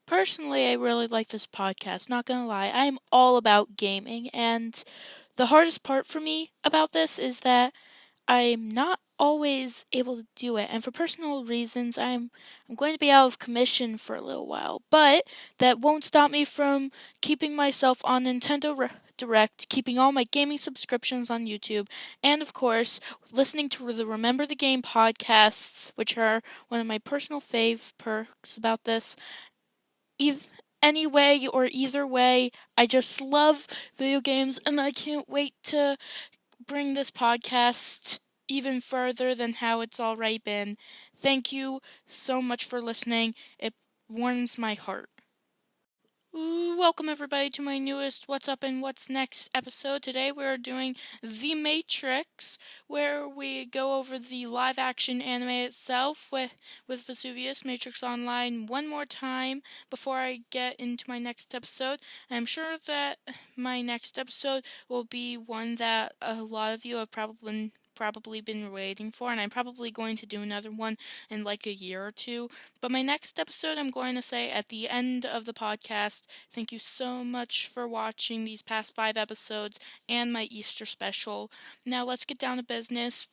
Personally, I really like this podcast, not gonna lie. I am all about gaming, and the hardest part for me about this is that I'm not always able to do it, and for personal reasons, I'm going to be out of commission for a little while. But that won't stop me from keeping myself on Direct, keeping all my gaming subscriptions on YouTube, and of course, listening to the Remember the Game podcasts, which are one of my personal fave perks about this. Anyway or either way, I just love video games, and I can't wait to bring this podcast even further than how it's already been. Thank you so much for listening. It warms my heart. Welcome everybody to my newest What's Up and What's Next episode. Today we're doing The Matrix, where we go over the live action anime itself with Vesuvius Matrix Online one more time before I get into my next episode. I'm sure that my next episode will be one that a lot of you have probably been waiting for, and I'm probably going to do another one in like a year or two. But my next episode, I'm going to say at the end of the podcast, thank you so much for watching these past 5 episodes and my Easter special. Now let's get down to business.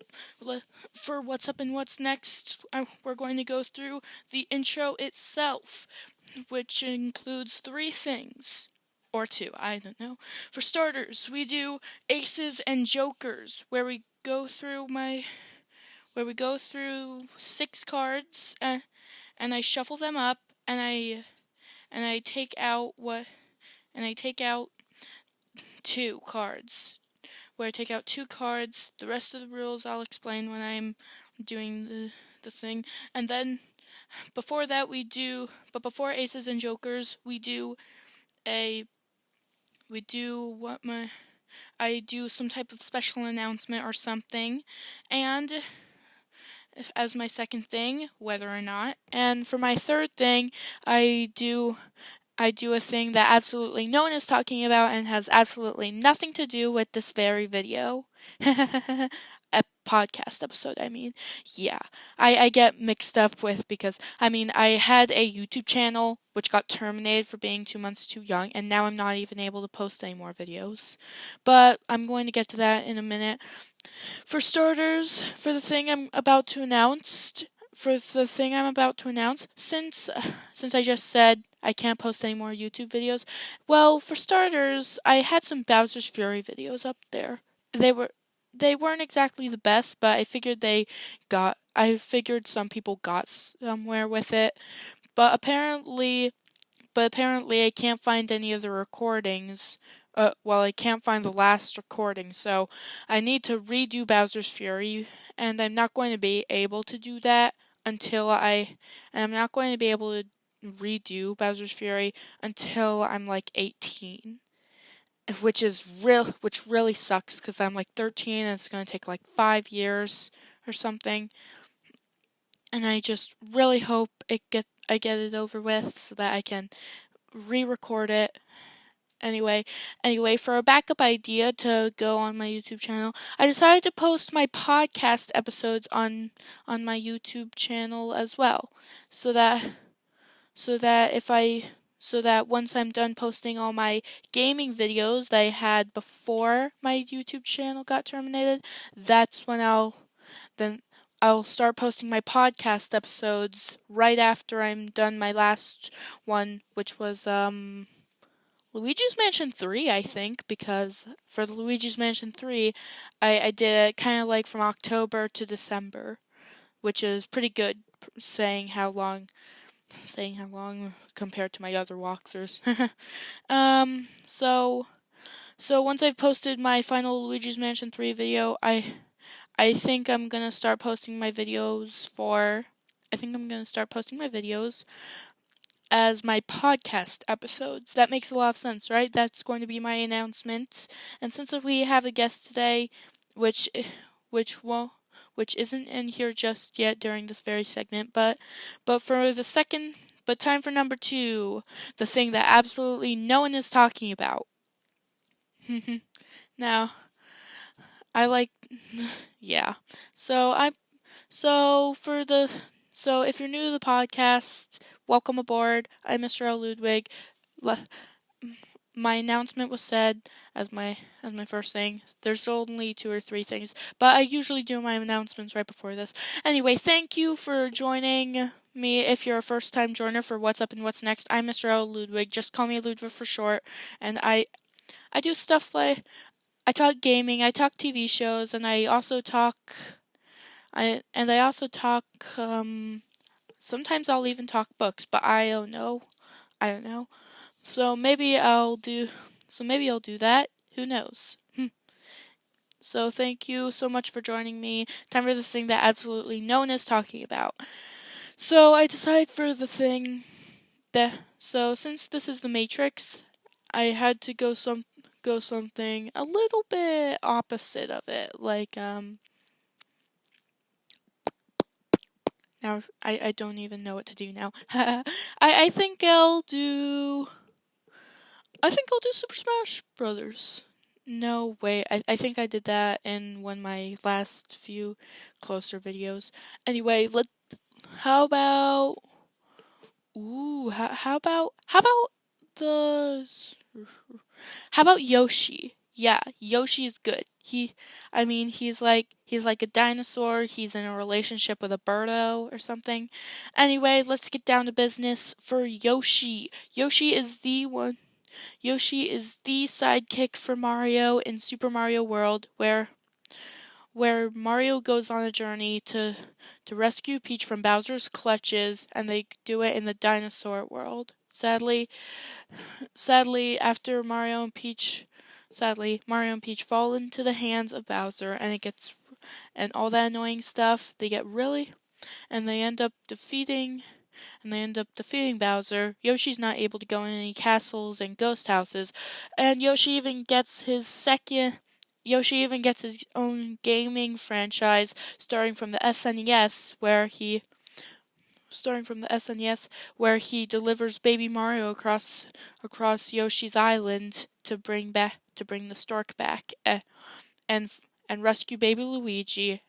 For What's Up and What's Next, we're going to go through the intro itself, which includes 3 things. Or 2, I don't know. For starters, we do Aces and Jokers, where we go through 6 cards, and I shuffle them up, and I take out 2 cards. Where I take out 2 cards. The rest of the rules I'll explain when I'm doing the thing. And then before Aces and Jokers, I do some type of special announcement or something, and as my second thing, whether or not. And for my third thing, I do a thing that absolutely no one is talking about and has absolutely nothing to do with this very video. A podcast episode, I mean. Yeah. I get mixed up with because, I had a YouTube channel which got terminated for being 2 months too young, and now I'm not even able to post any more videos. But I'm going to get to that in a minute. For starters, for the thing I'm about to announce, since I just said I can't post any more YouTube videos, well, for starters, I had some Bowser's Fury videos up there. They weren't exactly the best, but I figured some people got somewhere with it. But apparently I can't find any of the recordings. I can't find the last recording, so I need to redo Bowser's Fury, and I'm not going to be able to do that I'm not going to be able to redo Bowser's Fury until I'm like 18. Which really sucks because I'm like 13 and it's going to take like 5 years or something. And I just really hope I get it over with so that I can re-record it. Anyway, for a backup idea to go on my YouTube channel, I decided to post my podcast episodes on my YouTube channel as well, so that once I'm done posting all my gaming videos that I had before my YouTube channel got terminated, that's when I'll start posting my podcast episodes right after I'm done my last one, which was Luigi's Mansion 3, I think, because for the Luigi's Mansion 3, I did it kind of like from October to December, which is pretty good, saying how long compared to my other walkthroughs. So once I've posted my final Luigi's Mansion 3 video, I think I'm gonna start posting my videos as my podcast episodes. That makes a lot of sense, right? That's going to be my announcement. And since we have a guest today, which isn't in here just yet during this very segment, but time for number 2, the thing that absolutely no one is talking about. Now, yeah. So So if you're new to the podcast, welcome aboard. I'm Mr.L Ludwig. My announcement was said as my first thing. There's only 2 or 3 things, but I usually do my announcements right before this. Anyway, thank you for joining me if you're a first-time joiner for What's Up and What's Next. I'm Mr.L Ludwig. Just call me Ludwig for short. And I do stuff like I talk gaming, I talk TV shows, and I also talk sometimes I'll even talk books, but I don't know. So maybe I'll do that. Who knows? So thank you so much for joining me. Time for the thing that absolutely no one is talking about. So I decided for the thing so since this is the Matrix, I had to go something a little bit opposite of it. Now I don't even know what to do now. I think I'll do Super Smash Brothers. No, wait, I think I did that in one of my last few closer videos. Anyway, how about, the, how about Yoshi? Yeah, Yoshi is good. He's like a dinosaur. He's in a relationship with a birdo or something. Anyway, let's get down to business for Yoshi. Yoshi is the sidekick for Mario in Super Mario World, where Mario goes on a journey to rescue Peach from Bowser's clutches, and they do it in the dinosaur world. Sadly, after Mario and Peach fall into the hands of Bowser, and all that annoying stuff, they end up defeating Bowser. Yoshi's not able to go in any castles and ghost houses, and Yoshi even gets his own gaming franchise starting from the SNES, where he delivers baby Mario across Yoshi's island to bring the stork back, and rescue baby Luigi,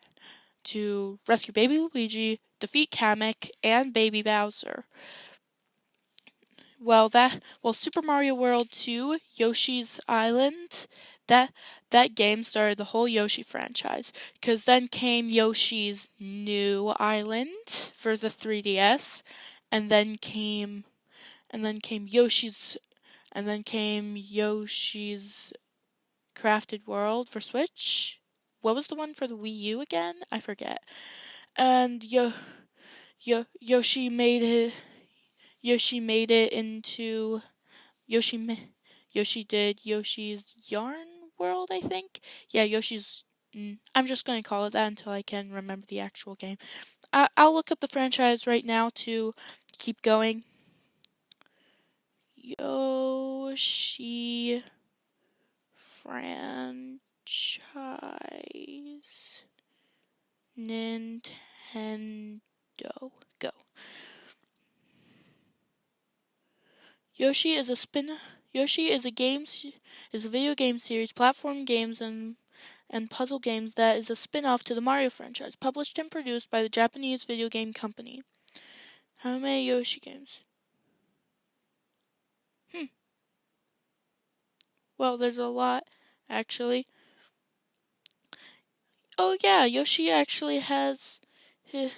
defeat Kamek and baby Bowser. Well, Super Mario World 2, Yoshi's Island, that game started the whole Yoshi franchise. Cause then came Yoshi's New Island for the 3DS, and then came Yoshi's Crafted World for Switch. What was the one for the Wii U again? I forget. And Yoshi made it into Yoshi did Yoshi's Yarn World, I think. Yeah, I'm just going to call it that until I can remember the actual game. I'll look up the franchise right now to keep going. Yoshi franchise. Nintendo. Go. Yoshi is a video game series, platform games and puzzle games that is a spin-off to the Mario franchise, published and produced by the Japanese video game company. How many Yoshi games? Well, there's a lot, actually. Oh yeah, Yoshi actually has that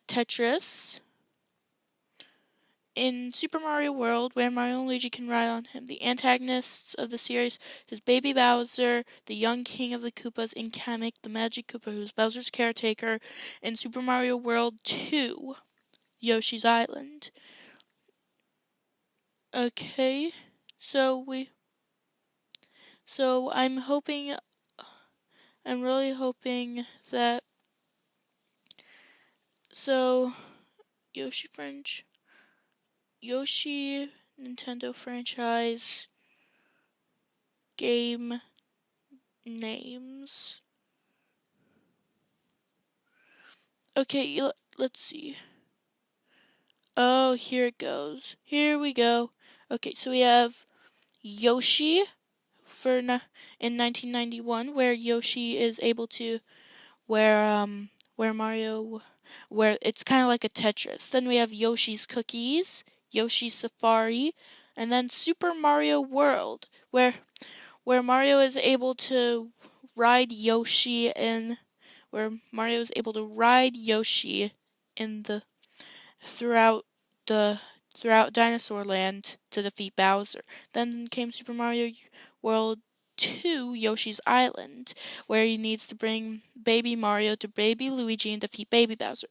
Tetris in Super Mario World, where Mario and Luigi can ride on him. The antagonists of the series is Baby Bowser, the young king of the Koopas, and Kamek, the magic Koopa, who's Bowser's caretaker in Super Mario World 2, Yoshi's Island. Okay, so I'm really hoping that, Yoshi Nintendo franchise game names. Okay, let's see. Oh, here it goes. Here we go. Okay, so we have Yoshi in 1991, where Yoshi is able to where Mario, where it's kind of like a Tetris. Then we have Yoshi's Cookies, Yoshi's Safari, and then Super Mario World, where Mario is able to ride Yoshi in where Mario is able to ride Yoshi in the throughout the throughout Dinosaur Land to defeat Bowser. Then came Super Mario World 2 Yoshi's Island, where he needs to bring baby Mario to baby Luigi and defeat baby Bowser.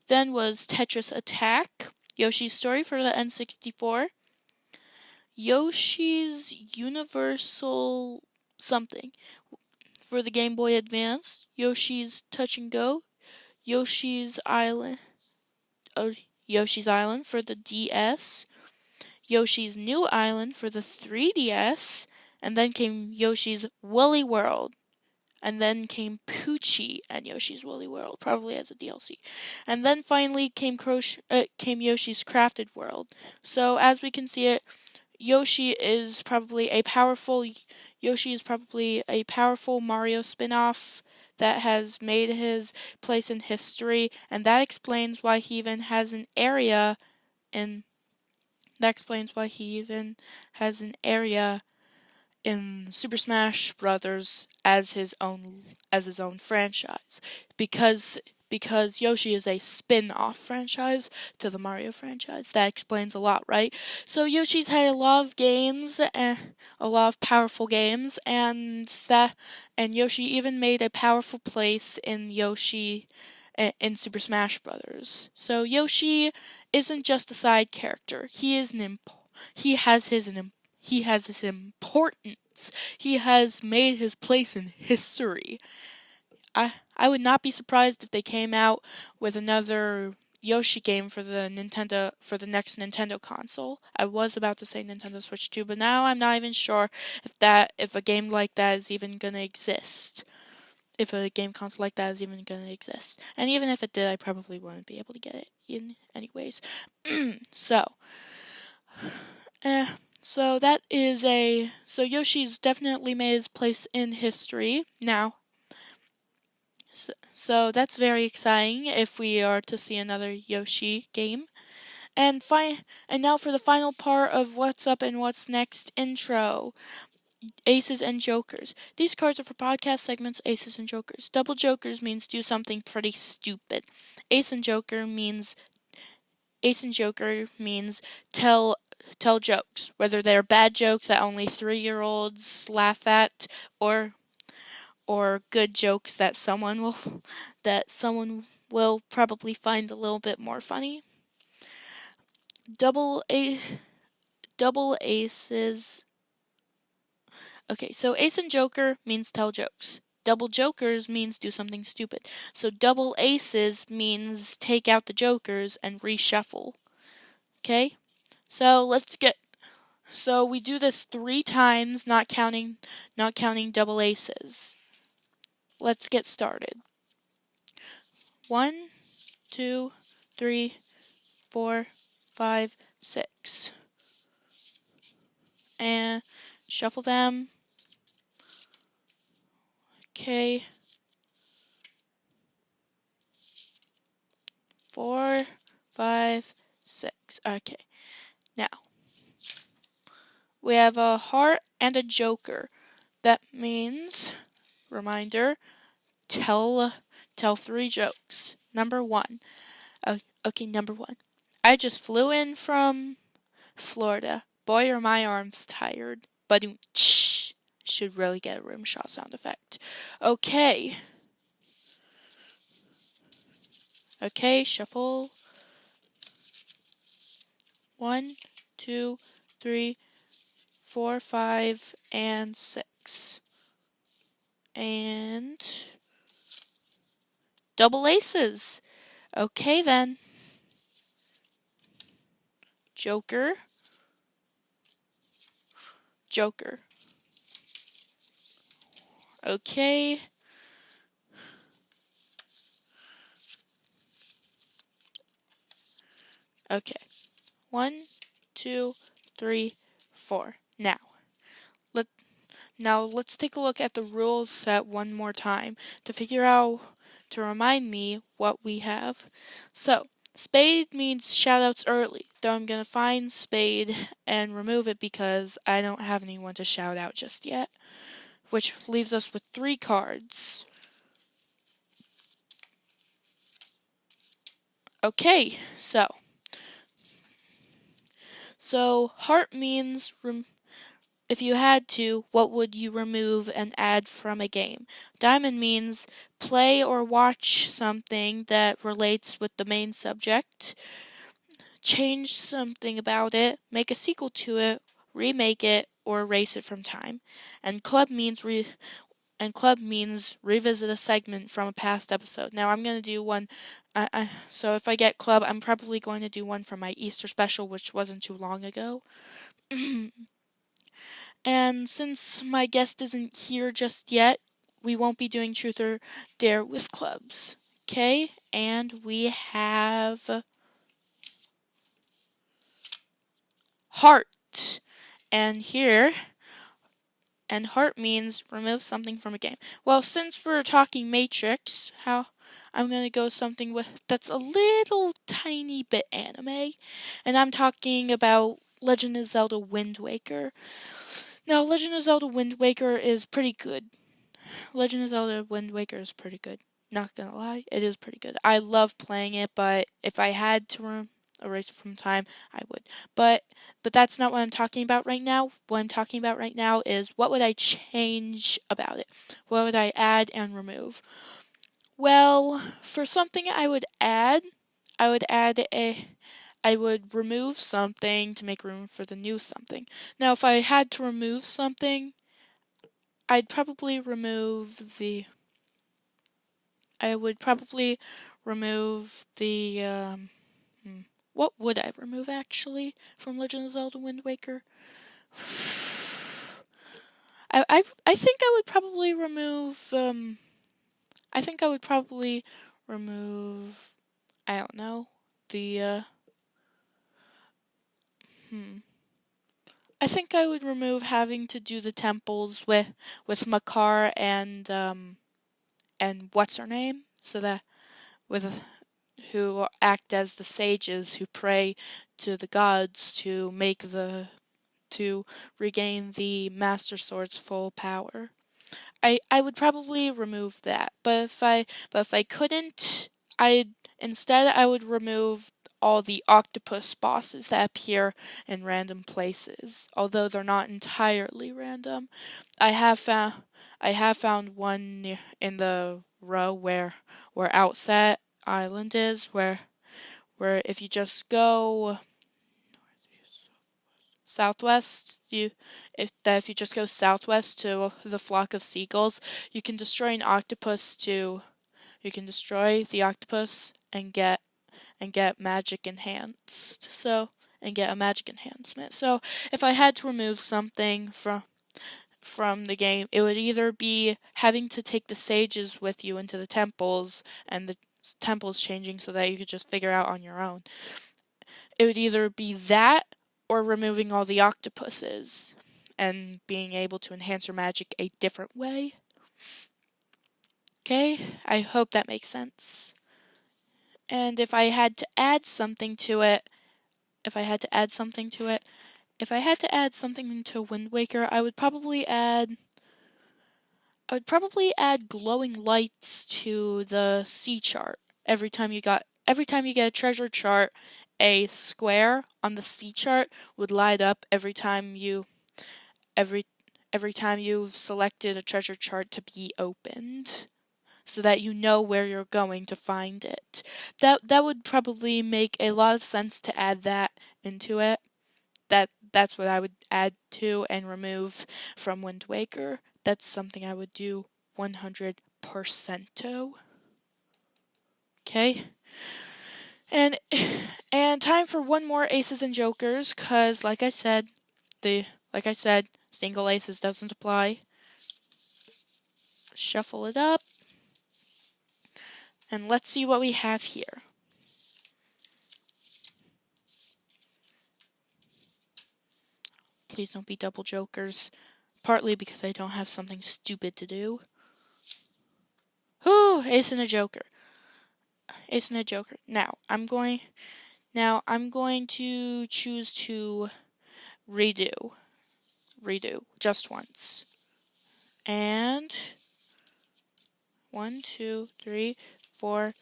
Then was Tetris Attack, Yoshi's Story for the N64, Yoshi's Universal something for the Game Boy Advance, Yoshi's Touch and Go, Yoshi's Island, Yoshi's Island for the DS, Yoshi's New Island for the 3DS, and then came Yoshi's Woolly World, and then came Poochie and Yoshi's Woolly World, probably as a DLC. And then finally came Yoshi's Crafted World. So as we can see it, Yoshi is probably a powerful Mario spin-off that has made his place in history, and that explains why he even has an area in Super Smash Brothers as his own franchise, because Yoshi is a spin-off franchise to the Mario franchise. That explains a lot, right? So Yoshi's had a lot of games, a lot of powerful games, and Yoshi even made a powerful place in Super Smash Brothers. So Yoshi isn't just a side character. He has his importance. He has made his place in history. I would not be surprised if they came out with another Yoshi game for the next Nintendo console. I was about to say Nintendo Switch 2, but now I'm not even sure if a game like that is even gonna exist. If a game console like that is even gonna exist. And even if it did, I probably wouldn't be able to get it in anyways. So Yoshi's definitely made his place in history now. So that's very exciting if we are to see another Yoshi game. And now for the final part of What's Up and What's Next intro. Aces and Jokers. These cards are for podcast segments, Aces and Jokers. Double Jokers means do something pretty stupid. Ace and Joker means tell jokes, whether they're bad jokes that only 3-year-olds laugh at, or good jokes that someone will probably find a little bit more funny. Double aces. Okay, so ace and joker means tell jokes. Double jokers means do something stupid. So double aces means take out the jokers and reshuffle. Okay? So we do this 3 times, not counting double aces. Let's get started. 1, 2, 3, 4, 5, 6. And shuffle them. Okay. 4, 5, 6. Okay. Now, we have a heart and a joker. That means, reminder, tell 3 jokes. Number 1. Okay, number 1. I just flew in from Florida. Boy, are my arms tired. But should really get a rimshot sound effect. Okay. Okay, shuffle. 1, 2, 3, 4, 5, and 6. And double aces. Okay then. Joker. Joker. Okay. Okay. 1, 2, 3, 4. Now let's take a look at the rules set one more time to figure out remind me what we have. So, Spade means shoutouts early, though I'm going to find Spade and remove it because I don't have anyone to shout out just yet, which leaves us with 3 cards. Okay, so heart means if you had to, what would you remove and add from a game? Diamond means play or watch something that relates with the main subject, change something about it, make a sequel to it, remake it, or erase it from time. And club means revisit a segment from a past episode. Now I'm going to do one. So if I get club, I'm probably going to do one from my Easter special, which wasn't too long ago. And since my guest isn't here just yet, we won't be doing Truth or Dare with clubs. Okay? And we have heart. And heart means remove something from a game. Well, since we're talking Matrix, I'm going to go something that's a little tiny bit anime. And I'm talking about Legend of Zelda Wind Waker. Now, Legend of Zelda Wind Waker is pretty good. Legend of Zelda Wind Waker is pretty good. Not gonna lie, it is pretty good. I love playing it, but if I had to erase it from time, I would. But that's not what I'm talking about right now. What I'm talking about right now is what would I change about it? What would I add and remove? Well, for something I would remove something to make room for the new something. Now, if I had to remove something, I'd probably remove the. I would probably remove the. What would I remove actually from Legend of Zelda Wind Waker? I think I would probably remove. I think I would probably remove. I don't know the. I think I would remove having to do the temples with Makar and what's her name, so that with who act as the sages who pray to the gods to regain the Master Sword's full power. I would probably remove that, but if I couldn't, I would remove all the octopus bosses that appear in random places, although they're not entirely random. I have found one in the row where Outset Island is, where if you just go southwest, if you just go southwest to the flock of seagulls, you can destroy an octopus you can destroy the octopus and get magic enhanced. And get a magic enhancement. So if I had to remove something from the game, it would either be having to take the sages with you into the temples and the temples changing so that you could just figure out on your own. It would either be that or removing all the octopuses and being able to enhance your magic a different way. Okay, I hope that makes sense. And if I had to add something to Wind Waker, I would probably add glowing lights to the sea chart. Every time you get a treasure chart, a square on the sea chart would light up every time you've selected a treasure chart to be opened, so that you know where you're going to find it. That would probably make a lot of sense to add that into it. That's what I would add to and remove from Wind Waker. That's something I would do 100%. Okay? And time for one more aces and jokers, cuz like I said, single aces doesn't apply. Shuffle it up. And let's see what we have here. Please don't be double jokers. Partly because I don't have something stupid to do. Whew. Ooh, ace and a joker. Ace and a joker. Now I'm going to choose to redo. Redo just once. And 1, 2, 3, 4,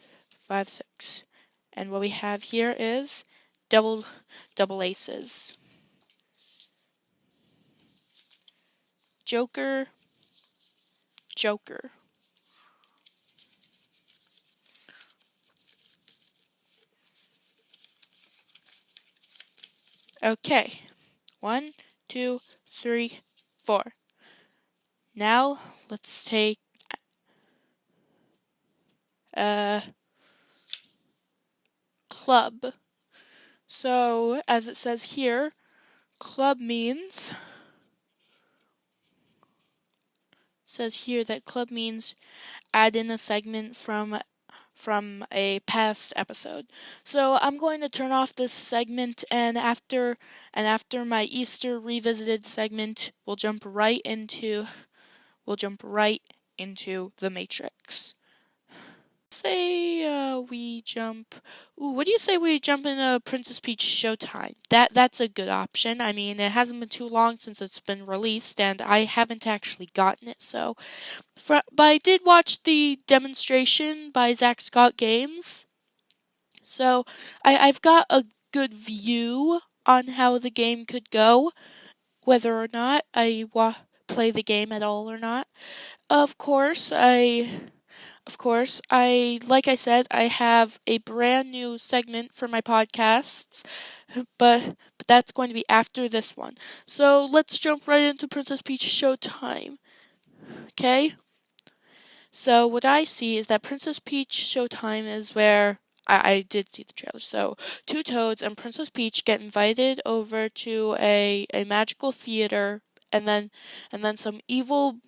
5, 6. And what we have here is double aces. Joker, joker. Okay. 1, 2, 3, 4. Now let's take club. So as it says here, club means add in a segment from a past episode. So I'm going to turn off this segment, and after my Easter revisited segment, we'll jump right into the Matrix. What do you say we jump into Princess Peach Showtime? That's a good option. I mean, it hasn't been too long since it's been released, and I haven't actually gotten it, but I did watch the demonstration by Zach Scott Games, so I've got a good view on how the game could go, whether or not I play the game at all or not. Of course, like I said, I have a brand new segment for my podcasts, but that's going to be after this one. So let's jump right into Princess Peach Showtime. Okay? So what I see is that Princess Peach Showtime is where I did see the trailer. So two Toads and Princess Peach get invited over to a magical theater, and then some evil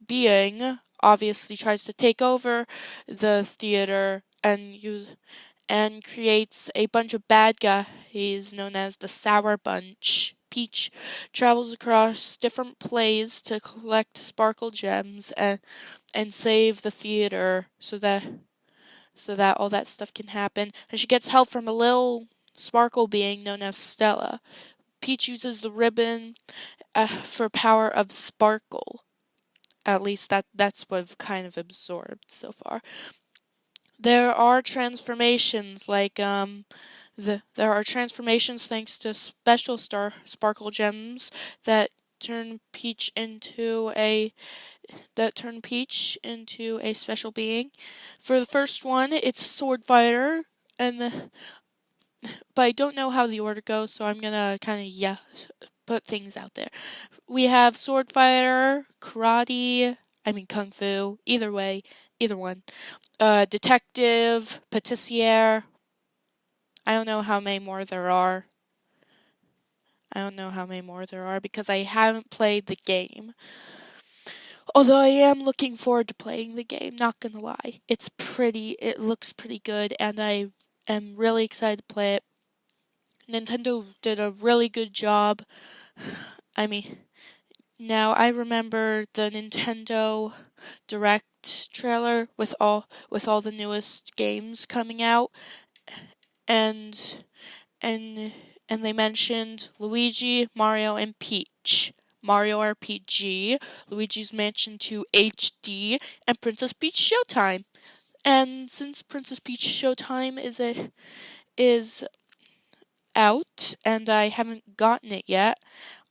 being obviously tries to take over the theater and creates a bunch of bad guys known as the Sour Bunch. Peach travels across different plays to collect sparkle gems and save the theater so that all that stuff can happen. And she gets help from a little sparkle being known as Stella. Peach uses the ribbon for power of sparkle. At least that's what I've kind of absorbed so far. There are transformations there are transformations thanks to special sparkle gems that turn Peach into a special being. For the first one, it's Sword Fighter, but I don't know how the order goes, so I'm gonna kind of put things out there. We have Sword Fighter, Kung Fu, either one. Detective, Patissiere. I don't know how many more there are. Because I haven't played the game. Although I am looking forward to playing the game, not gonna lie. It looks pretty good, and I am really excited to play it. Nintendo did a really good job. I mean, now I remember the Nintendo Direct trailer with all the newest games coming out, and they mentioned Luigi, Mario, and Peach. Mario RPG, Luigi's Mansion 2 HD, and Princess Peach Showtime. And since Princess Peach Showtime is out and I haven't gotten it yet,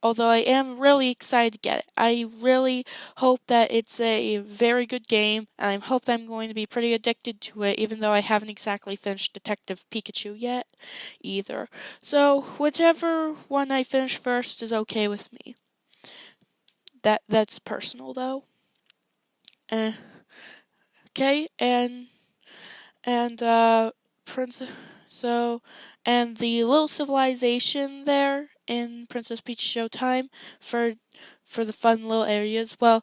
although I am really excited to get it. I really hope that it's a very good game, and I hope that I'm going to be pretty addicted to it, even though I haven't exactly finished Detective Pikachu yet, either. So, whichever one I finish first is okay with me. That's personal, though. Okay, and and the little civilization there in Princess Peach Showtime for the fun little areas. Well,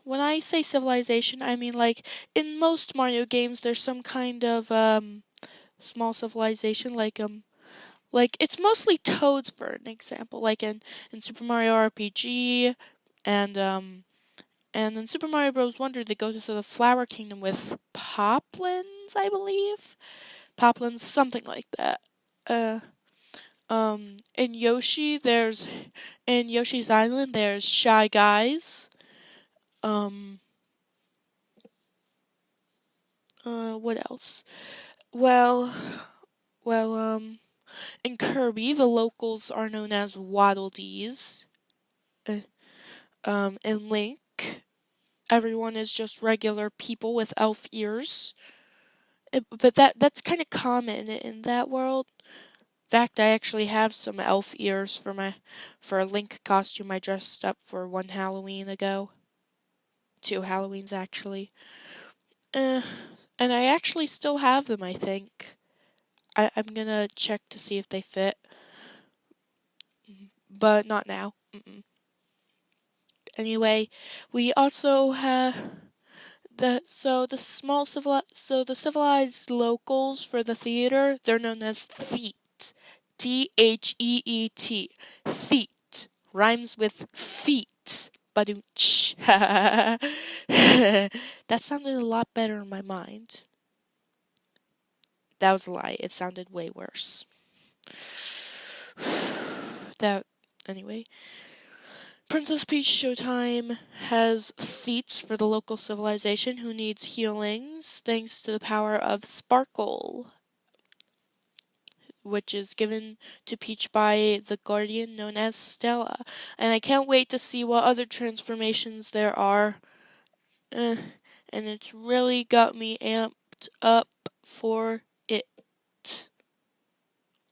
when I say civilization, I mean like in most Mario games, there's some kind of small civilization, like it's mostly Toads for an example, like in Super Mario RPG, and And in Super Mario Bros. Wonder, they go to the Flower Kingdom with Poplins, I believe. Poplins, something like that. In Yoshi's Island, there's Shy Guys. What else? Well, in Kirby, the locals are known as Waddle Dees. In Link, everyone is just regular people with elf ears. But that's kind of common in that world. In fact, I actually have some elf ears for a Link costume I dressed up for one Halloween ago. 2 Halloweens actually. And I actually still have them, I think. I'm gonna check to see if they fit. But not now. Anyway, we also have the civilized locals for the theater, they're known as Theet. Theet. Theet rhymes with feet. Badooch. That sounded a lot better in my mind. That was a lie. It sounded way worse. Anyway. Princess Peach Showtime has feats for the local civilization who needs healings thanks to the power of Sparkle, which is given to Peach by the guardian known as Stella. And I can't wait to see what other transformations there are. And it's really got me amped up for it.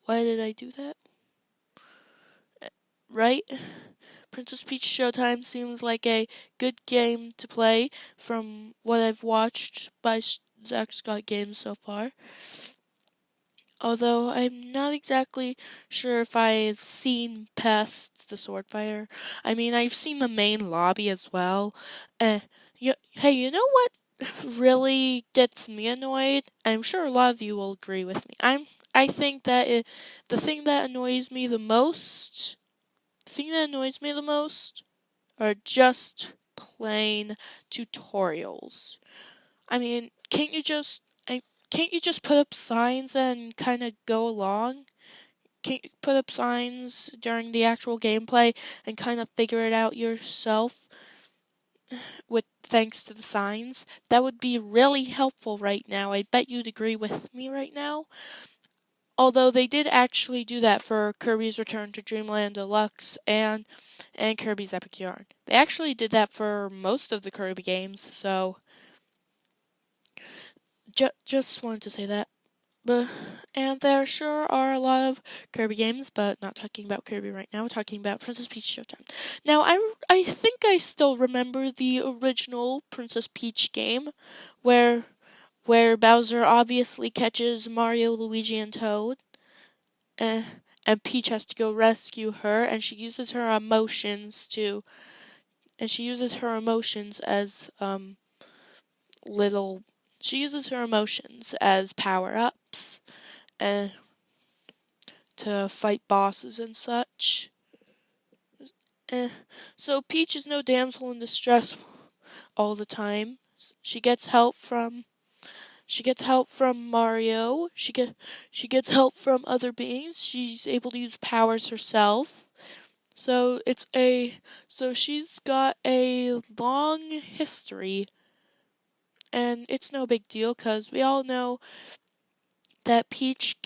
Why did I do that? Right? Princess Peach Showtime seems like a good game to play from what I've watched by Zack Scott Games so far. Although I'm not exactly sure if I've seen past the sword fighter. I mean, I've seen the main lobby as well. Hey, you know what really gets me annoyed? I'm sure a lot of you will agree with me. I think that the thing that annoys me the most are just plain tutorials. I mean, can't you just put up signs and kind of go along? Can't you put up signs during the actual gameplay and kind of figure it out yourself with thanks to the signs? That would be really helpful right now. I bet you'd agree with me right now. Although they did actually do that for Kirby's Return to Dreamland Deluxe and Kirby's Epic Yarn. They actually did that for most of the Kirby games, so just wanted to say that. And there sure are a lot of Kirby games, but not talking about Kirby right now. We're talking about Princess Peach Showtime. Now, I think I still remember the original Princess Peach game, where Bowser obviously catches Mario, Luigi, and Toad, and Peach has to go rescue her, and she uses her emotions as power-ups, to fight bosses and such. So Peach is no damsel in distress all the time. She gets help from Mario. She gets help from other beings. She's able to use powers herself. So she's got a long history, and it's no big deal because we all know that Peach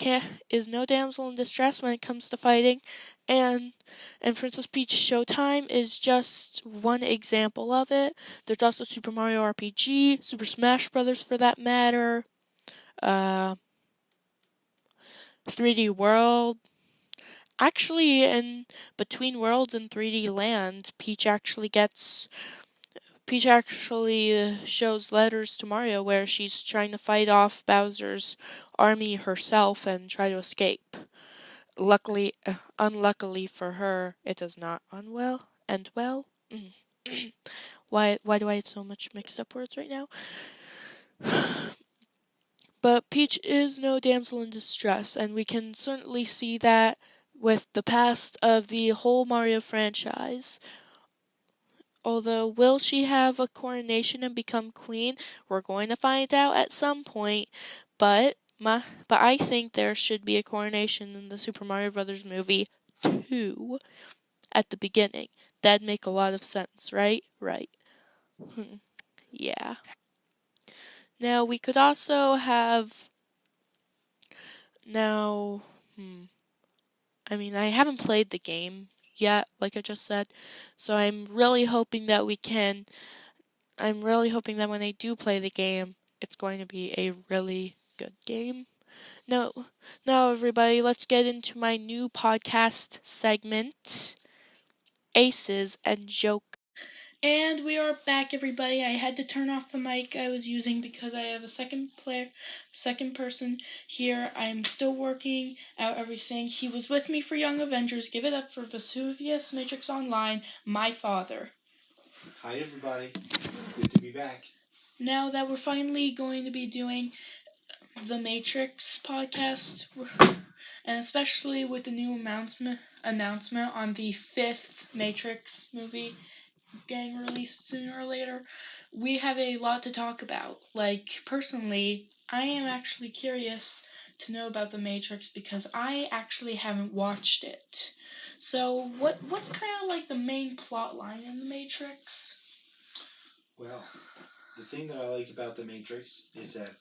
is no damsel in distress when it comes to fighting, and Princess Peach Showtime is just one example of it. There's also Super Mario RPG, Super Smash Bros. For that matter, 3D World. Actually, in Between Worlds and 3D Land, Peach actually shows letters to Mario where she's trying to fight off Bowser's army herself and try to escape. Unluckily for her, it does not end well. Why do I have so much mixed up words right now? But Peach is no damsel in distress, and we can certainly see that with the past of the whole Mario franchise. Although, will she have a coronation and become queen? We're going to find out at some point. But I think there should be a coronation in the Super Mario Brothers movie 2 at the beginning. That'd make a lot of sense, right? Right. Yeah. Now we could also have now I haven't played the game yet, like I just said. So I'm really hoping that when I do play the game, it's going to be a really good game. Now, everybody, let's get into my new podcast segment, Aces and Joke. And we are back, everybody. I had to turn off the mic I was using because I have a second person here. I'm still working out everything. He was with me for Young Avengers. Give it up for Vesuvius Matrix Online, my father. Hi, everybody. It's good to be back. Now that we're finally going to be doing the Matrix podcast, and especially with the new announcement on the 5th Matrix movie getting released sooner or later, we have a lot to talk about. Like, personally, I am actually curious to know about The Matrix because I actually haven't watched it. So, what's kind of like the main plot line in The Matrix? Well, the thing that I like about The Matrix is that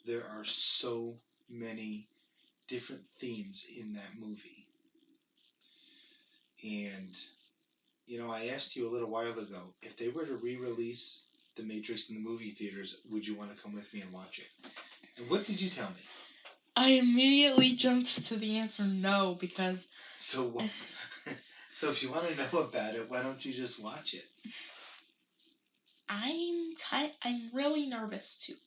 there are so many different themes in that movie. And, I asked you a little while ago, if they were to re-release The Matrix in the movie theaters, would you want to come with me and watch it? And what did you tell me? I immediately jumped to the answer no, because... So if you want to know about it, why don't you just watch it? I'm really nervous too.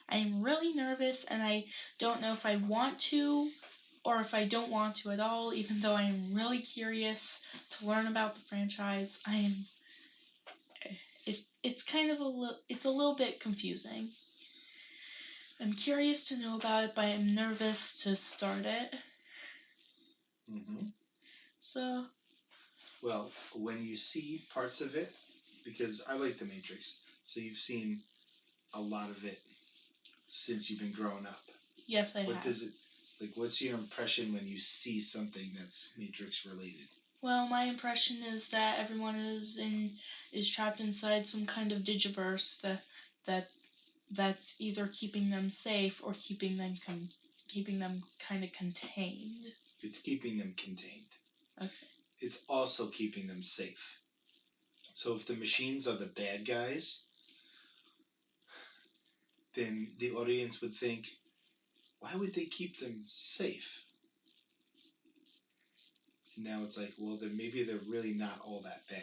I'm really nervous, and I don't know if I want to or if I don't want to at all, even though I am really curious to learn about the franchise. It's kind of it's a little bit confusing. I'm curious to know about it, but I'm nervous to start it. Mm-hmm. So... Well, when you see parts of it, because I like The Matrix, so you've seen a lot of it since you've been growing up. Yes, I have. What's your impression when you see something that's Matrix related? Well, my impression is that everyone is trapped inside some kind of digiverse that's either keeping them safe or keeping them kind of contained. It's keeping them contained. Okay. It's also keeping them safe. So if the machines are the bad guys, then the audience would think, why would they keep them safe? And now it's like, well, then maybe they're really not all that bad.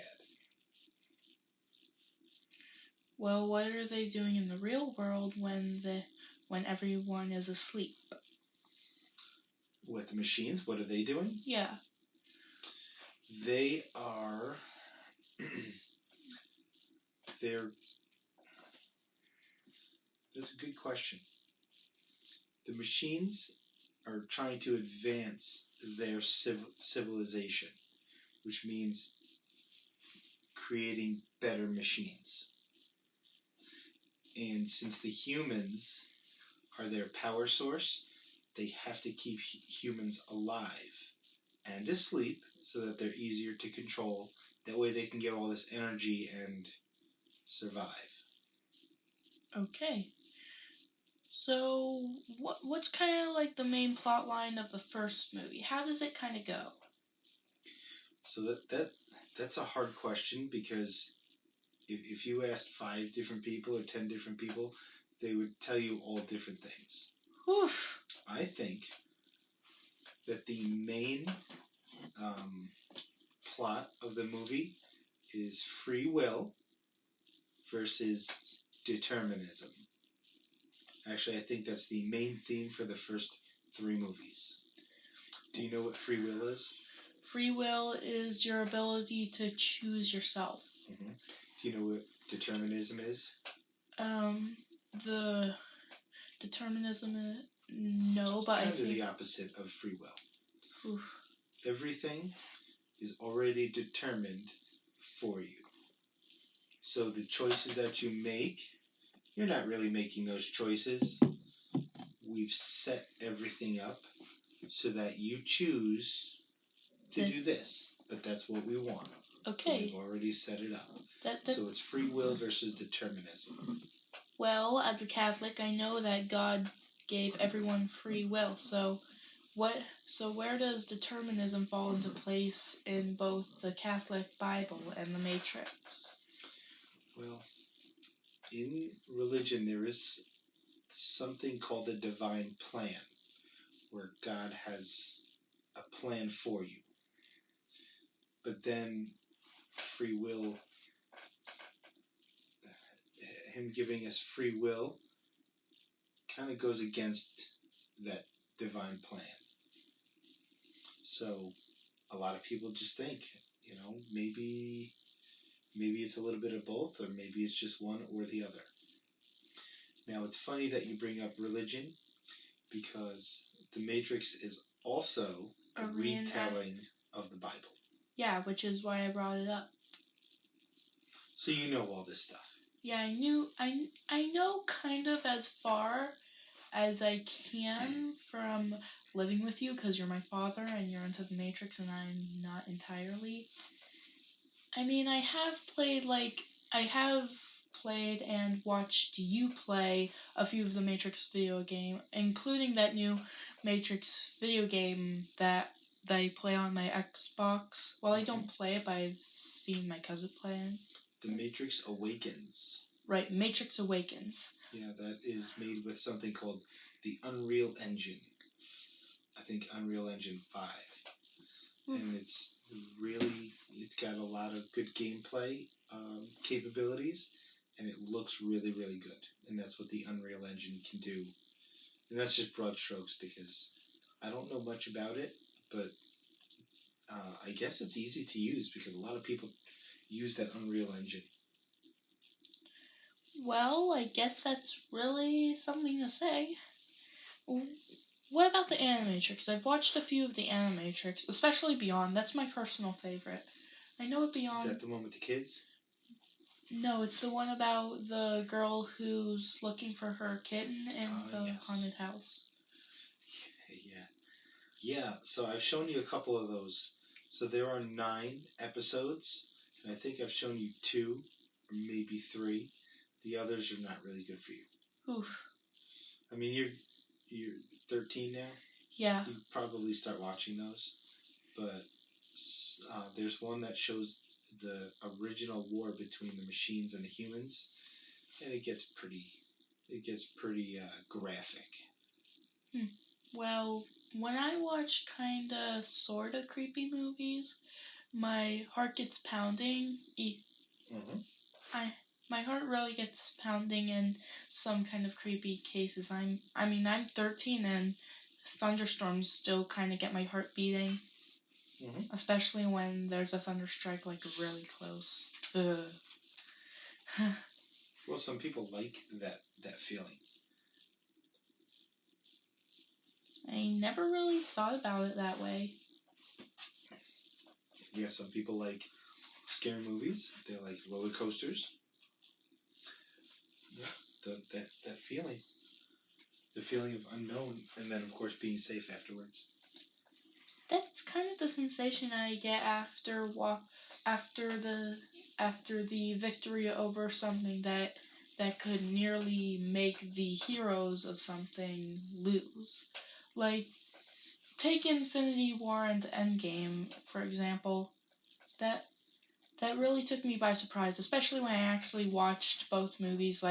Well, what are they doing in the real world when everyone is asleep? What, the machines? What are they doing? Yeah. They are... That's a good question. The machines are trying to advance their civilization, which means creating better machines. And since the humans are their power source, they have to keep humans alive and asleep so that they're easier to control. That way they can get all this energy and survive. Okay. So, what's kind of like the main plot line of the first movie? How does it kind of go? So that's a hard question, because if you asked 5 different people or 10 different people, they would tell you all different things. Whew. I think that the main plot of the movie is free will versus determinism. Actually, I think that's the main theme for the first 3 movies. Do you know what free will is? Free will is your ability to choose yourself. Mm-hmm. Do you know what determinism is? The determinism, no, but kind of the opposite of free will. Oof. Everything is already determined for you. So the choices that you make, you're not really making those choices. We've set everything up so that you choose to do this, but that's what we want. Okay. We've already set it up. That So it's free will versus determinism. Well, as a Catholic, I know that God gave everyone free will. So where does determinism fall into place in both the Catholic Bible and the Matrix? Well, in religion there is something called the divine plan, where God has a plan for you. But then free will, him giving us free will, kind of goes against that divine plan. So a lot of people just think, maybe it's a little bit of both, or maybe it's just one or the other. Now, it's funny that you bring up religion, because The Matrix is also a retelling of the Bible. Yeah, which is why I brought it up. So you know all this stuff. Yeah, I know kind of as far as I can from living with you, because you're my father and you're into the Matrix and I'm not entirely. I mean, I have played and watched you play a few of the Matrix video game, including that new Matrix video game that I play on my Xbox. Well, I don't play it, but I've seen my cousin play it. The Matrix Awakens. Right, Matrix Awakens. Yeah, that is made with something called the Unreal Engine. I think Unreal Engine 5. And it's got a lot of good gameplay capabilities, and it looks really, really good. And that's what the Unreal Engine can do. And that's just broad strokes, because I don't know much about it, but I guess it's easy to use, because a lot of people use that Unreal Engine. Well, I guess that's really something to say. What about the Animatrix? I've watched a few of the Animatrix, especially Beyond. That's my personal favorite. I know Beyond... Is that the one with the kids? No, it's the one about the girl who's looking for her kitten in the haunted house. Yeah, so I've shown you a couple of those. So there are 9 episodes, and I think I've shown you 2, or maybe 3. The others are not really good for you. Oof. I mean, you're 13 now? Yeah. You probably start watching those. But there's one that shows the original war between the machines and the humans, and it gets pretty graphic. Well, when I watch kinda sorta creepy movies, my heart gets pounding. My heart really gets pounding in some kind of creepy cases. I'm 13 and thunderstorms still kind of get my heart beating. Especially when there's a thunderstrike really close. Well, some people like that feeling. I never really thought about it that way. Yeah, some people like scary movies. They like roller coasters. Yeah, that feeling. The feeling of unknown, and then of course being safe afterwards. That's kind of the sensation I get after the victory over something that could nearly make the heroes of something lose. Like, take Infinity War and Endgame, for example. That really took me by surprise, especially when I actually watched both movies,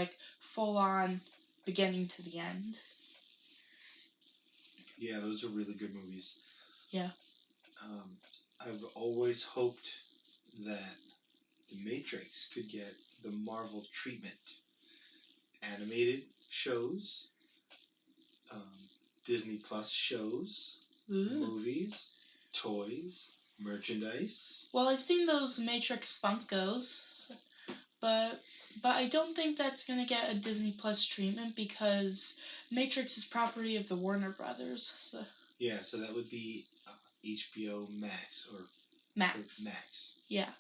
full on, beginning to the end. Yeah, those are really good movies. Yeah. I've always hoped that The Matrix could get the Marvel treatment. Animated shows, Disney Plus shows, movies, toys, merchandise. Well, I've seen those Matrix Funkos, but I don't think that's gonna get a Disney Plus treatment because Matrix is property of the Warner Brothers. So. Yeah, so that would be HBO Max or Max. Max. Yeah.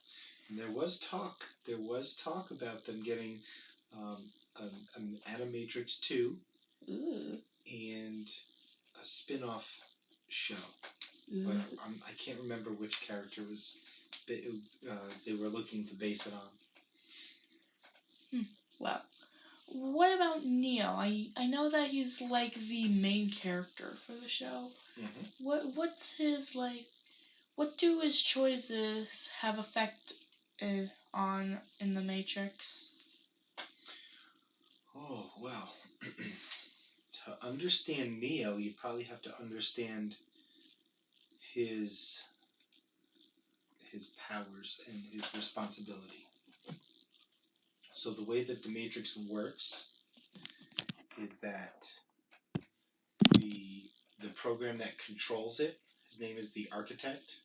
And there was talk. There was talk about them getting an Animatrix 2 and a spin-off show. But I can't remember which character was they were looking to base it on. Well, what about Neo? I know that he's like the main character for the show. Mm-hmm. What's his like? What do his choices have effect on in the Matrix? Oh well, to understand Neo, you probably have to understand his powers and his responsibility. So the way that the Matrix works is that the program that controls it, his name is the Architect.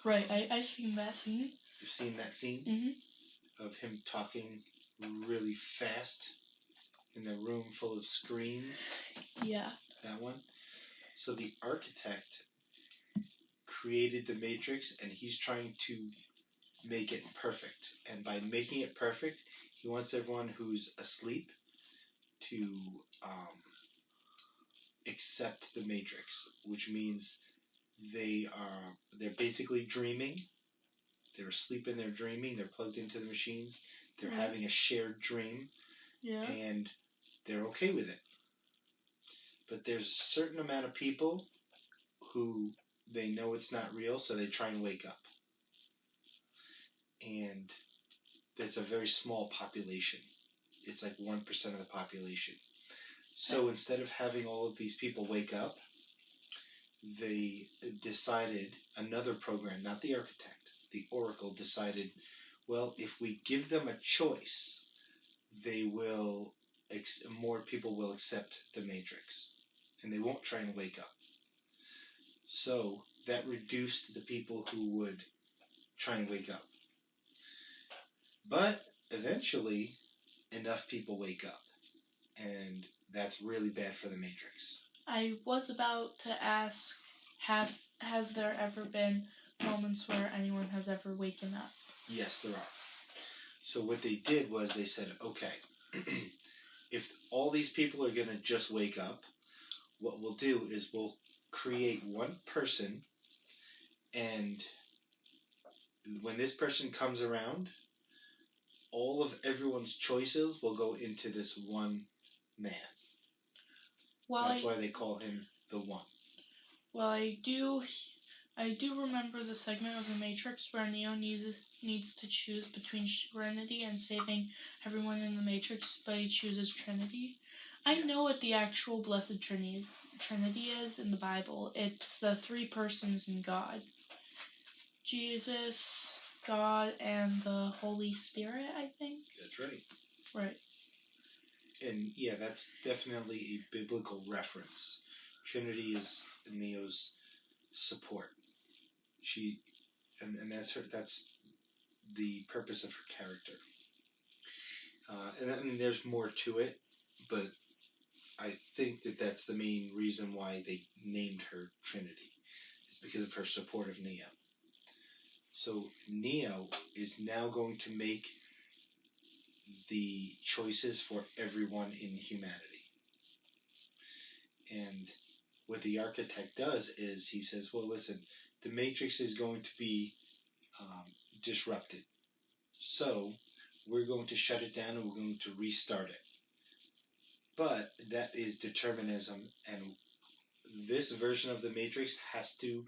Right, I've seen that scene. You've seen that scene? Mm-hmm. Of him talking really fast in a room full of screens? Yeah. That one? So the Architect created the Matrix, and he's trying to make it perfect. And by making it perfect, he wants everyone who's asleep to accept the Matrix, which means they're basically dreaming. They're asleep and they're dreaming. They're plugged into the machines. They're having a shared dream. Yeah. And they're okay with it. But there's a certain amount of people who they know it's not real, so they try and wake up. And it's a very small population. It's like 1% of the population. So instead of having all of these people wake up, they decided another program, not the Architect, the Oracle decided, well, if we give them a choice, more people will accept the Matrix, and they won't try and wake up. So that reduced the people who would try and wake up. But eventually, enough people wake up, and that's really bad for the Matrix. I was about to ask, has there ever been moments where anyone has ever waken up? Yes, there are. So what they did was they said, okay, if all these people are going to just wake up, what we'll do is we'll create one person, and when this person comes around, all of everyone's choices will go into this one man. That's why they call him the One. Well, I do remember the segment of the Matrix where Neo needs to choose between Trinity and saving everyone in the Matrix, but he chooses Trinity. I know what the actual Blessed Trinity is in the Bible. It's the three persons in God. Jesus, God, and the Holy Spirit, I think. That's right. Right. And yeah, that's definitely a biblical reference. Trinity is Neo's support. And that's the purpose of her character. And I mean, there's more to it, but I think that that's the main reason why they named her Trinity. It's because of her support of Neo. So Neo is now going to make the choices for everyone in humanity. And what the Architect does is he says, well, listen, the Matrix is going to be disrupted. So we're going to shut it down and we're going to restart it. But that is determinism, and this version of the Matrix has to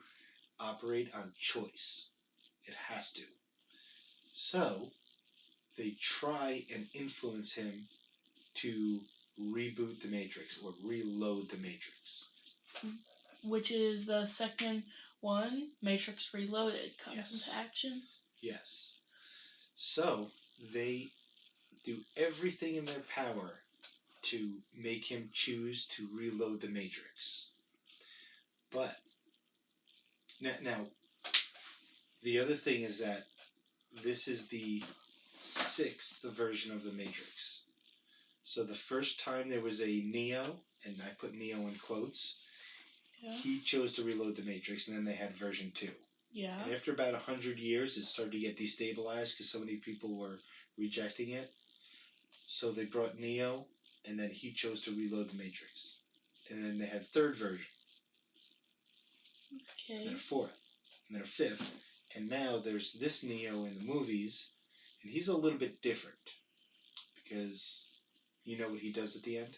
operate on choice. It has to. So they try and influence him to reboot the Matrix or reload the Matrix. Which is the second one, Matrix Reloaded, comes into action. Yes. So they do everything in their power to make him choose to reload the Matrix. But now the other thing is that this is the 6th version of the Matrix. So the first time there was a Neo, and I put Neo in quotes, he chose to reload the Matrix, and then they had version 2. Yeah. And after about 100 years, it started to get destabilized because so many people were rejecting it. So they brought Neo, and then he chose to reload the Matrix. And then they had a third version. Okay. And then a fourth. And then a fifth. And now there's this Neo in the movies, and he's a little bit different. Because you know what he does at the end?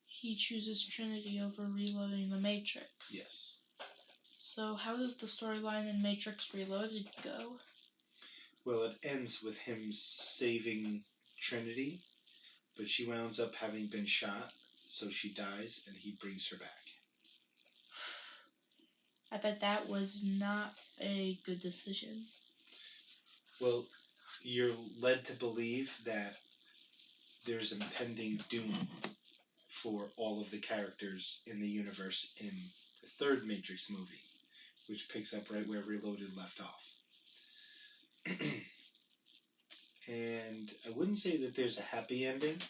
He chooses Trinity over reloading the Matrix. Yes. So how does the storyline in Matrix Reloaded go? Well, it ends with him saving Trinity, but she winds up having been shot, so she dies, and he brings her back. I bet that was not a good decision. Well, you're led to believe that there's impending doom for all of the characters in the universe in the third Matrix movie, which picks up right where Reloaded left off. And I wouldn't say that there's a happy ending,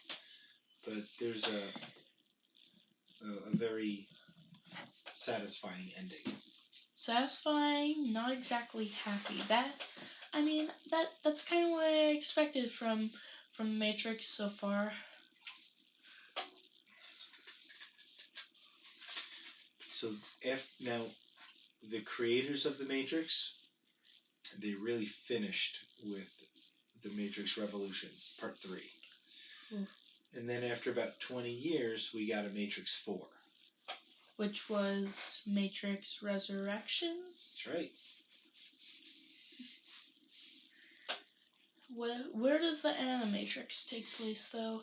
but there's a very satisfying ending. Satisfying, not exactly happy. That's kind of what I expected from Matrix so far. So now, the creators of the Matrix, they really finished with the Matrix Revolutions, Part 3. Ooh. And then after about 20 years, we got a Matrix 4. Which was Matrix Resurrections? That's right. Where does the Animatrix take place, though?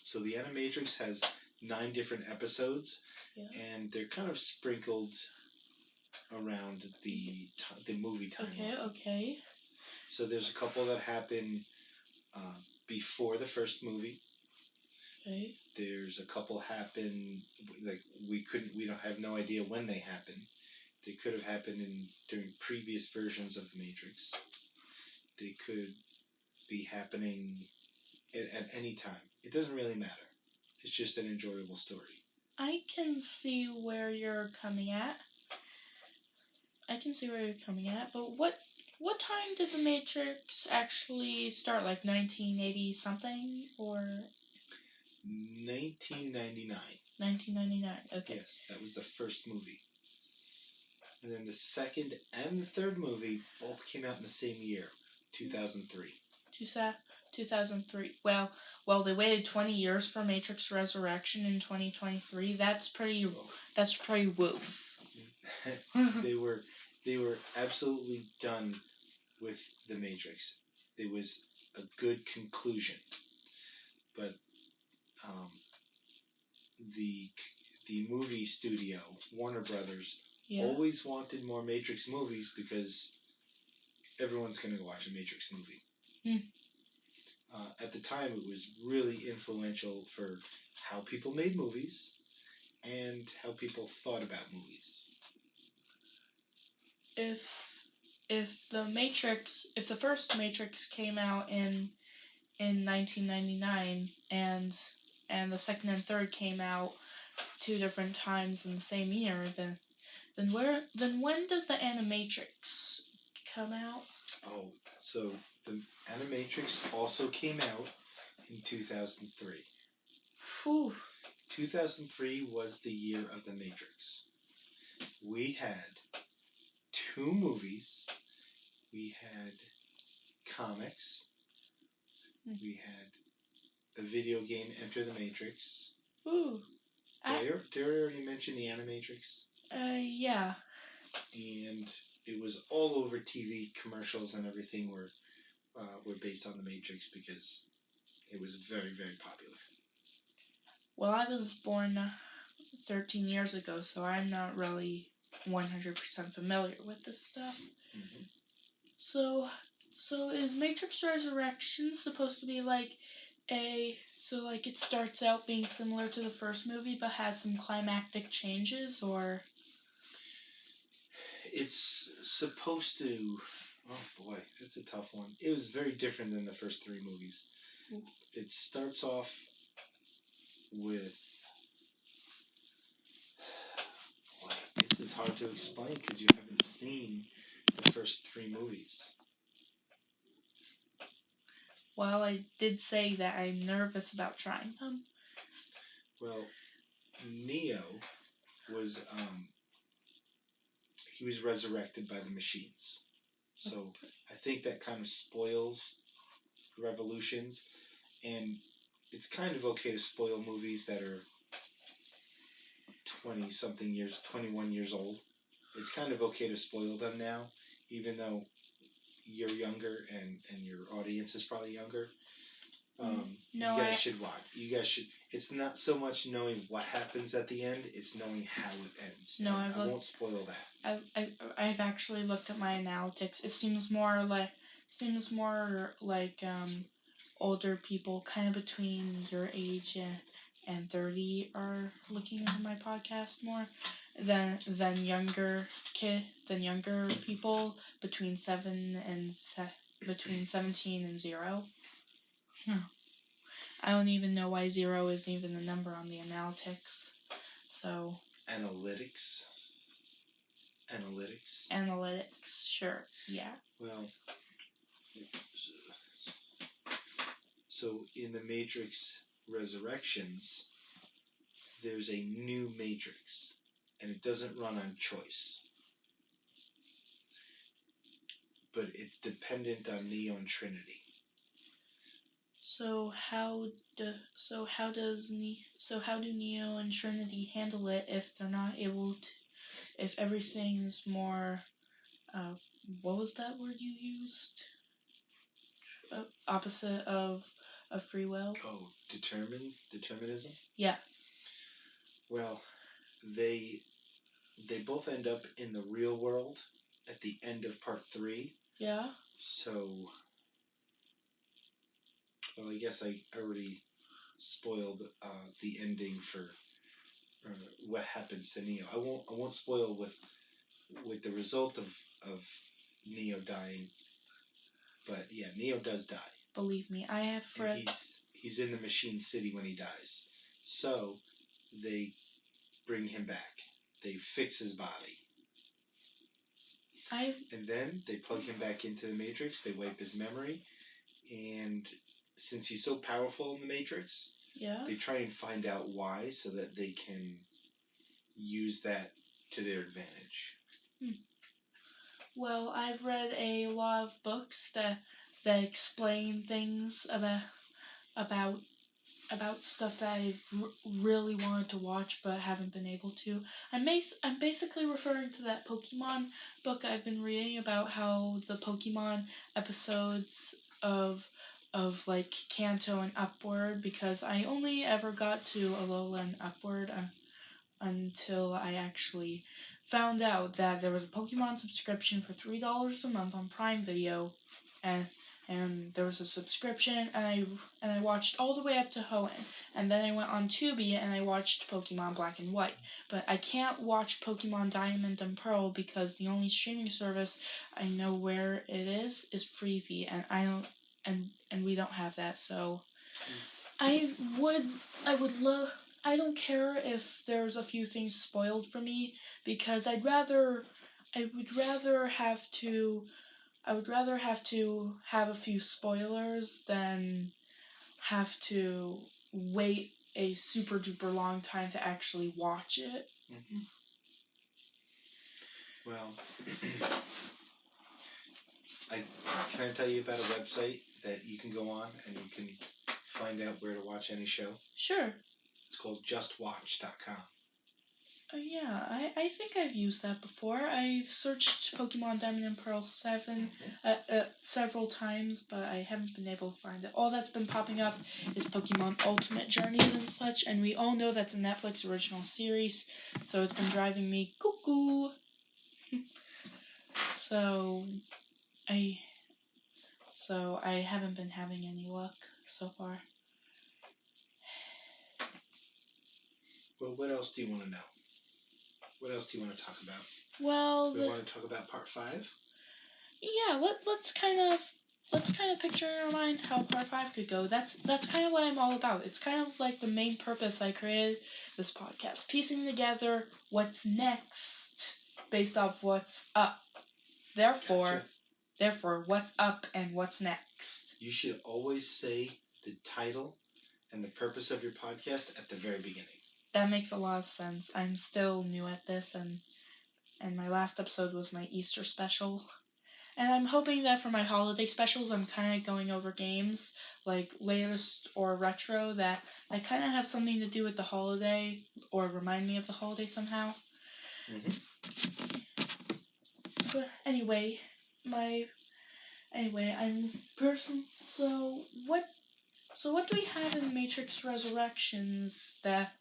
So the Animatrix has 9 different episodes, and they're kind of sprinkled around the movie timeline. Okay. So there's a couple that happen before the first movie. Okay. There's a couple happen like we have no idea when they happen. They could have happened during previous versions of the Matrix. They could be happening at any time. It doesn't really matter. It's just an enjoyable story. I can see where you're coming at. But what time did the Matrix actually start? Like 1980 something or 1999. 1999. Okay. Yes, that was the first movie. And then the second and the third movie both came out in the same year, 2003. 2003. Well, they waited 20 years for Matrix Resurrection in 2023. That's pretty woof. They were absolutely done with the Matrix. It was a good conclusion, but the movie studio, Warner Brothers, always wanted more Matrix movies because everyone's going to go watch a Matrix movie. At the time, it was really influential for how people made movies and how people thought about movies. If the first Matrix came out in 1999 and the second and third came out 2 different times in the same year, then when does the Animatrix come out? Oh, so the Animatrix also came out in 2003. Whew. 2003 was the year of the Matrix. We had 2 movies. We had comics. We had the video game Enter the Matrix. Ooh. Did I already mention the Animatrix? Yeah. And it was all over TV commercials and everything were based on the Matrix because it was very, very popular. Well, I was born 13 years ago, so I'm not really 100% familiar with this stuff. Mm-hmm. So is Matrix Resurrection supposed to be like it starts out being similar to the first movie but has some climactic changes, or? It's supposed to... Oh boy, that's a tough one. It was very different than the first 3 movies. It starts off with... Boy, this is hard to explain because you haven't seen the first first 3 movies. Well, I did say that I'm nervous about trying them. Well, Neo was he was resurrected by the machines. So I think that kind of spoils Revolutions, and it's kind of okay to spoil movies that are 20-something years, 21 years old. It's kind of okay to spoil them now, even though you're younger and your audience is probably younger. No, you guys should watch. You guys should. It's not so much knowing what happens at the end; it's knowing how it ends. No, I won't spoil that. I've actually looked at my analytics. It seems more like older people, kind of between your age and 30, are looking at my podcast more than younger people between 17 and 0. I don't even know why 0 isn't even the number on the analytics. So. Analytics, sure, yeah. Well, so in the Matrix Resurrections, there's a new Matrix, and it doesn't run on choice. But it's dependent on Neo and Trinity. So how do Neo and Trinity handle it if they're not able to? If everything's more, what was that word you used? Opposite of free will. Oh, determinism. Yeah. Well, they both end up in the real world at the end of part 3. Yeah. So. Well, I guess I already spoiled the ending for what happens to Neo. I won't spoil with the result of Neo dying. But yeah, Neo does die. Believe me, I have read. He's in the machine city when he dies. So they bring him back. They fix his body. And then they plug him back into the Matrix. They wipe his memory, and since he's so powerful in the Matrix, they try and find out why so that they can use that to their advantage. Well, I've read a lot of books that explain things about stuff that I've really wanted to watch but haven't been able to. I'm basically referring to that Pokemon book I've been reading about how the Pokemon episodes of like Kanto and upward, because I only ever got to Alola and upward until I actually found out that there was a Pokemon subscription for $3 a month on Prime Video, and there was a subscription, and I watched all the way up to Hoenn, and then I went on Tubi and I watched Pokemon Black and White. But I can't watch Pokemon Diamond and Pearl because the only streaming service I know where it is Freevee, and I don't, and we don't have that. So I would love. I don't care if there's a few things spoiled for me, because I would rather have to have a few spoilers than have to wait a super duper long time to actually watch it. Mm-hmm. Well, can I tell you about a website that you can go on and you can find out where to watch any show? Sure. It's called justwatch.com. Yeah, I think I've used that before. I've searched Pokemon Diamond and Pearl 7 several times, but I haven't been able to find it. All that's been popping up is Pokemon Ultimate Journeys and such, and we all know that's a Netflix original series, so it's been driving me cuckoo. So I haven't been having any luck so far. Well, what else do you want to know? What else do you want to talk about? Well, we want to talk about part 5? Yeah, let's kind of picture in our minds how part 5 could go. That's kind of what I'm all about. It's kind of like the main purpose I created this podcast, piecing together what's next based off what's up. Therefore, what's up and what's next? You should always say the title and the purpose of your podcast at the very beginning. That makes a lot of sense. I'm still new at this, and my last episode was my Easter special. And I'm hoping that for my holiday specials, I'm kind of going over games, like latest or retro, that kind of have something to do with the holiday, or remind me of the holiday somehow. Mm-hmm. But anyway, I'm person. So what do we have in Matrix Resurrections that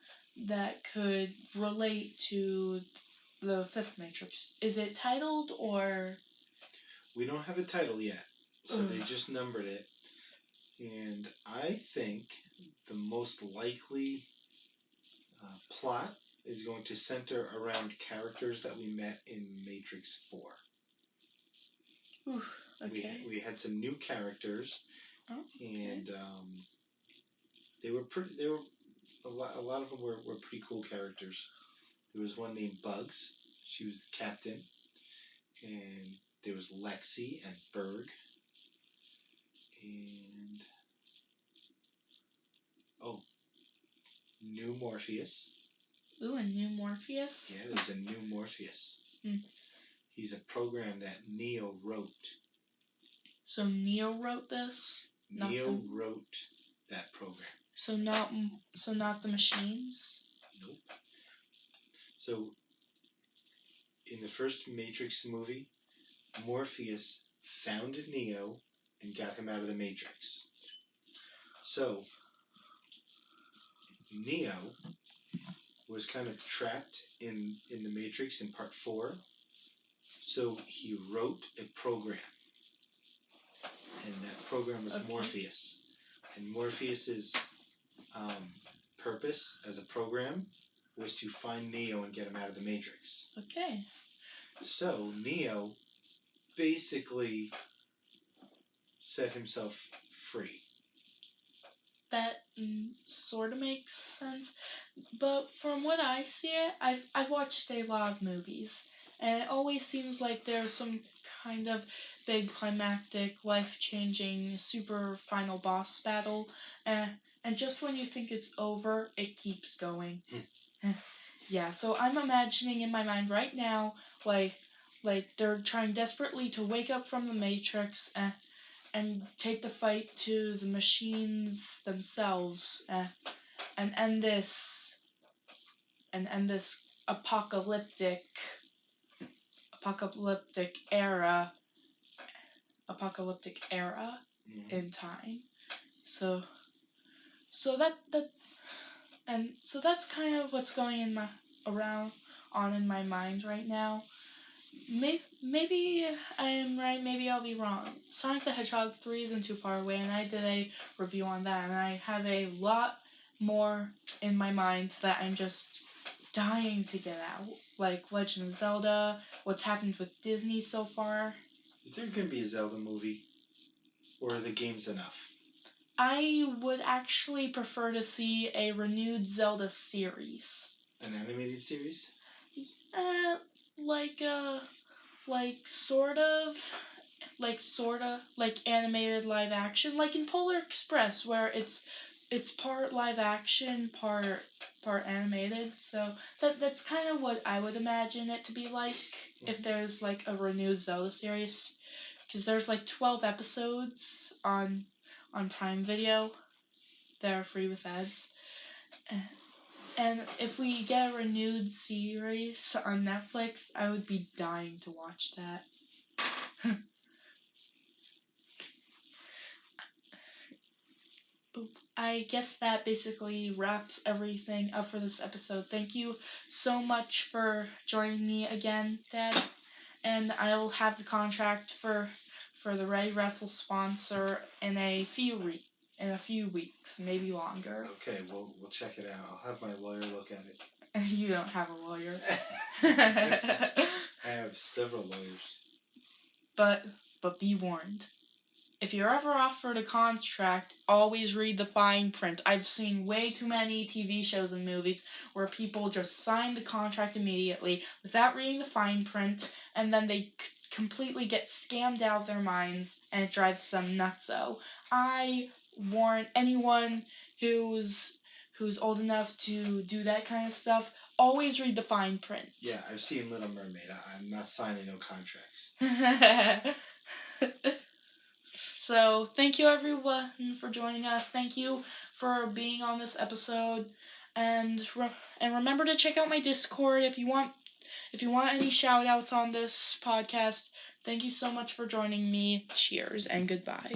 could relate to the fifth Matrix? Is it titled or? We don't have a title yet, so they just numbered it. And I think the most likely plot is going to center around characters that we met in Matrix 4. Ooh, okay. We had some new characters, and they were a lot of them were pretty cool characters. There was one named Bugs. She was the captain, and there was Lexi and Berg, and new Morpheus. Ooh, a new Morpheus? Yeah, there's a new Morpheus. Hmm. He's a program that Neo wrote. So Neo wrote this? Neo wrote that program. So not the machines? Nope. So in the first Matrix movie, Morpheus found Neo and got him out of the Matrix. So Neo was kind of trapped in the Matrix in part 4. So he wrote a program. And that program was Morpheus. And Morpheus's purpose as a program was to find Neo and get him out of the Matrix. Okay. So Neo basically set himself free. That sort of makes sense. But from what I see it, I've watched a lot of movies, and it always seems like there's some kind of big climactic, life-changing, super final boss battle, and just when you think it's over, it keeps going. Yeah, so I'm imagining in my mind right now, like they're trying desperately to wake up from the Matrix and take the fight to the machines themselves, and end this apocalyptic era in time. So that's kind of what's going in my mind right now. Maybe I am right, maybe I'll be wrong. Sonic the Hedgehog 3 isn't too far away, and I did a review on that, and I have a lot more in my mind that I'm just dying to get out. Like Legend of Zelda, what's happened with Disney so far. Is there going to be a Zelda movie? Or are the games enough? I would actually prefer to see a renewed Zelda series. An animated series? Like animated live action, like in Polar Express, where it's part live action, part animated. So that's kind of what I would imagine it to be like if there's like a renewed Zelda series, because there's like 12 episodes on Prime Video. They're free with ads. And if we get a renewed series on Netflix, I would be dying to watch that. I guess that basically wraps everything up for this episode. Thank you so much for joining me again, Dad. And I'll have the contract for the Ready Wrestle sponsor in a few weeks, maybe longer. Okay, we'll check it out. I'll have my lawyer look at it. You don't have a lawyer. I have several lawyers. But be warned. If you're ever offered a contract, always read the fine print. I've seen way too many TV shows and movies where people just sign the contract immediately without reading the fine print, and then they completely get scammed out of their minds, and it drives them nuts. So I warn anyone who's old enough to do that kind of stuff, always read the fine print. Yeah, I've seen Little Mermaid. I'm not signing no contracts. So, thank you everyone for joining us. Thank you for being on this episode. And remember to check out my Discord if you want any shout outs on this podcast. Thank you so much for joining me. Cheers and goodbye.